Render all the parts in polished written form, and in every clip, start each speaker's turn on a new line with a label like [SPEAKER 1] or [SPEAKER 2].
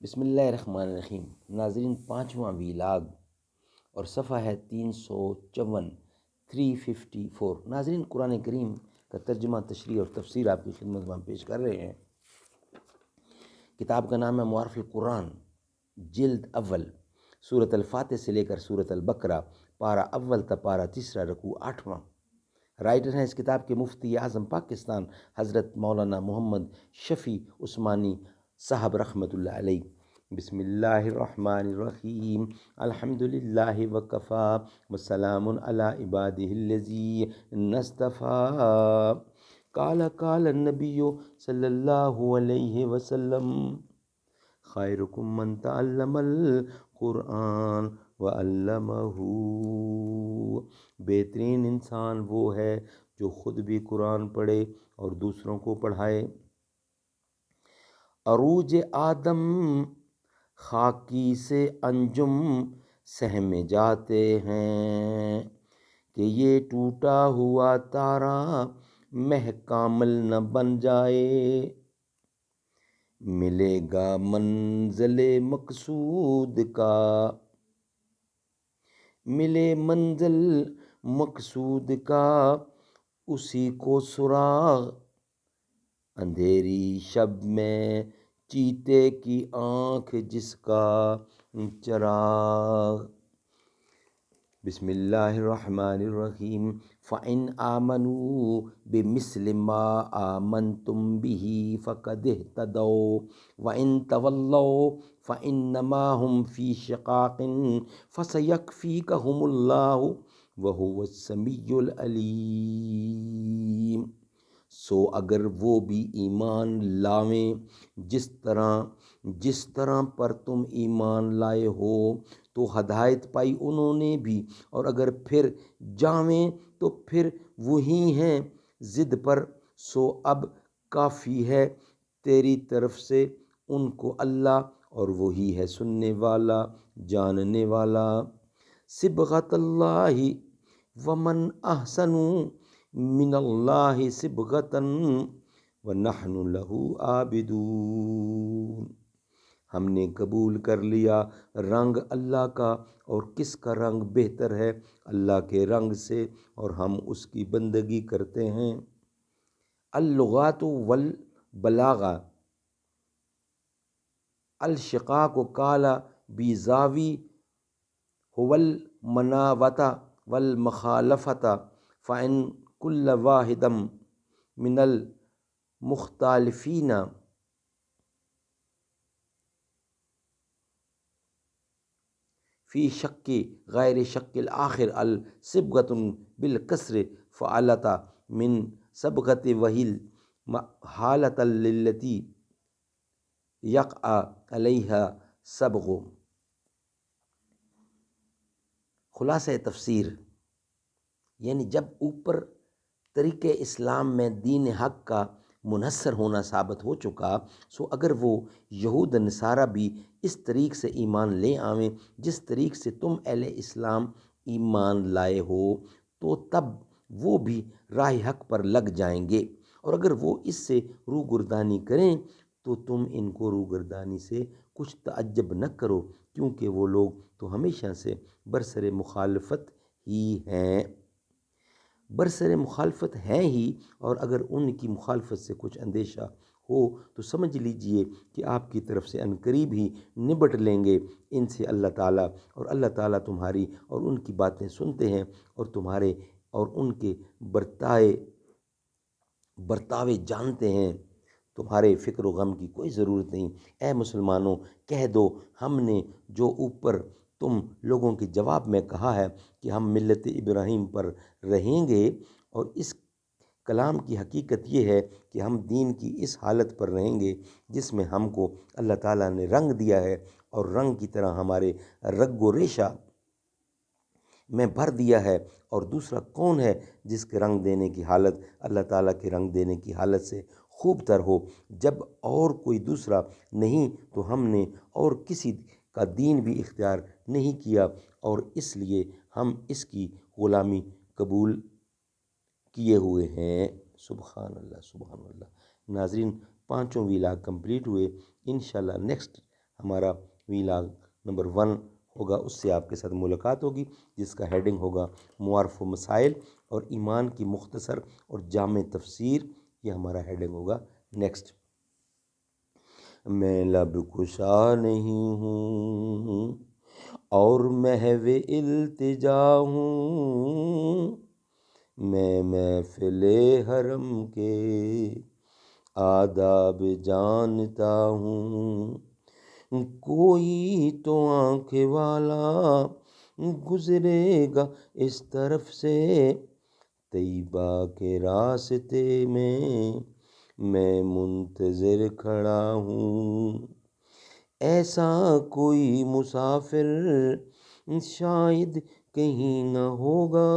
[SPEAKER 1] بسم اللہ الرحمن الرحیم۔ ناظرین، 5واں ویلاگ اور صفحہ ہے 354 354۔ ناظرین، قرآن کریم کا ترجمہ، تشریح اور تفسیر آپ کی خدمت میں ہم پیش کر رہے ہیں۔ کتاب کا نام ہے معارف القرآن، جلد اول، سورۃ الفاتح سے لے کر سورۃ البقرہ، پارہ اول تا پارہ تیسرا، رکوع 8واں۔ رائٹر ہیں اس کتاب کے مفتی اعظم پاکستان حضرت مولانا محمد شفیع عثمانی صاحب رحمۃ اللہ علیہ۔ بسم اللہ الرحمن الرحیم۔ الحمد للہ وکفا وسلام علی عبادہ الذین اصطفیٰ۔ قال النبی صلی اللہ علیہ وسلم، خیرکم من تعلم القرآن وعلمہ۔ بہترین انسان وہ ہے جو خود بھی قرآن پڑھے اور دوسروں کو پڑھائے۔ عروج آدم خاکی سے انجم سہمے جاتے ہیں، کہ یہ ٹوٹا ہوا تارا مہ کامل نہ بن جائے۔ ملے گا منزل مقصود کا، ملے منزل مقصود کا اسی کو سراغ، اندھیری شب میں چیتے کی آنکھ جس کا چراغ۔ بسم اللہ الرحمن الرحیم۔ فَإِنْ آمَنُوا بِمِثْلِ مَا آمَنْتُمْ بِهِ فَقَدِ اهْتَدَوْا وَإِنْ تَوَلَّوْا فَإِنَّمَا هُمْ فِي شِقَاقٍ فَسَيَكْفِيكَهُمُ اللَّهُ وَهُوَ السَّمِيعُ الْعَلِيمُ۔ سو اگر وہ بھی ایمان لاویں جس طرح پر تم ایمان لائے ہو، تو ہدایت پائی انہوں نے بھی، اور اگر پھر جاویں تو پھر وہی ہیں ضد پر۔ سو اب کافی ہے تیری طرف سے ان کو اللہ، اور وہی ہے سننے والا جاننے والا۔ صبغۃ اللہ ومن احسن من اللہ صبغۃ ونحن لہ عابدون۔ ہم نے قبول کر لیا رنگ اللہ کا، اور کس کا رنگ بہتر ہے اللہ کے رنگ سے، اور ہم اس کی بندگی کرتے ہیں۔ اللغات والبلاغہ۔ الشقاق قال بیضاوی هو المناوۃ والمخالفۃ، فإن كل واحد من المختلفین فی شق غیر شق الآخر الصبغۃ بالکسر فعلت من صبغۃ وہی المحالۃ التی یقع علیہا صبغ۔ خلاصہ تفسیر، یعنی جب اوپر طریقے اسلام میں دین حق کا منحصر ہونا ثابت ہو چکا، سو اگر وہ یہود نصارہ بھی اس طریق سے ایمان لے آویں جس طریق سے تم اہل اسلام ایمان لائے ہو، تو تب وہ بھی راہ حق پر لگ جائیں گے، اور اگر وہ اس سے روگردانی کریں تو تم ان کو روگردانی سے کچھ تعجب نہ کرو، کیونکہ وہ لوگ تو ہمیشہ سے برسر مخالفت ہی ہیں۔ برسر مخالفت ہیں ہی، اور اگر ان کی مخالفت سے کچھ اندیشہ ہو تو سمجھ لیجئے کہ آپ کی طرف سے عنقریب ہی نبٹ لیں گے ان سے اللہ تعالیٰ، اور اللہ تعالیٰ تمہاری اور ان کی باتیں سنتے ہیں، اور تمہارے اور ان کے برتاوے جانتے ہیں۔ تمہارے فکر و غم کی کوئی ضرورت نہیں۔ اے مسلمانوں، کہہ دو ہم نے جو اوپر تم لوگوں کے جواب میں کہا ہے کہ ہم ملت ابراہیم پر رہیں گے، اور اس کلام کی حقیقت یہ ہے کہ ہم دین کی اس حالت پر رہیں گے جس میں ہم کو اللہ تعالیٰ نے رنگ دیا ہے، اور رنگ کی طرح ہمارے رگ و ریشہ میں بھر دیا ہے۔ اور دوسرا کون ہے جس کے رنگ دینے کی حالت اللہ تعالیٰ کے رنگ دینے کی حالت سے خوب تر ہو؟ جب اور کوئی دوسرا نہیں تو ہم نے اور کسی کا دین بھی اختیار نہیں کیا، اور اس لیے ہم اس کی غلامی قبول کیے ہوئے ہیں۔ سبحان اللہ، سبحان اللہ۔ ناظرین، 5 ویلاگ کمپلیٹ ہوئے۔ انشاءاللہ نیکسٹ ہمارا ویلاگ نمبر 1 ہوگا، اس سے آپ کے ساتھ ملاقات ہوگی، جس کا ہیڈنگ ہوگا معارف و مسائل اور ایمان کی مختصر اور جامع تفسیر، یہ ہمارا ہیڈنگ ہوگا نیکسٹ۔ میں لب کشا نہیں ہوں اور محو التجا ہوں، میں محفل حرم کے آداب جانتا ہوں، کوئی تو آنکھ والا گزرے گا اس طرف سے، طیبہ کے راستے میں منتظر کھڑا ہوں، ایسا کوئی مسافر شاید کہیں نہ ہوگا،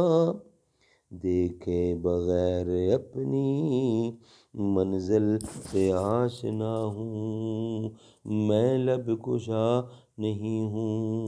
[SPEAKER 1] دیکھے بغیر اپنی منزل سے آشنا ہوں، میں لب کشا نہیں ہوں۔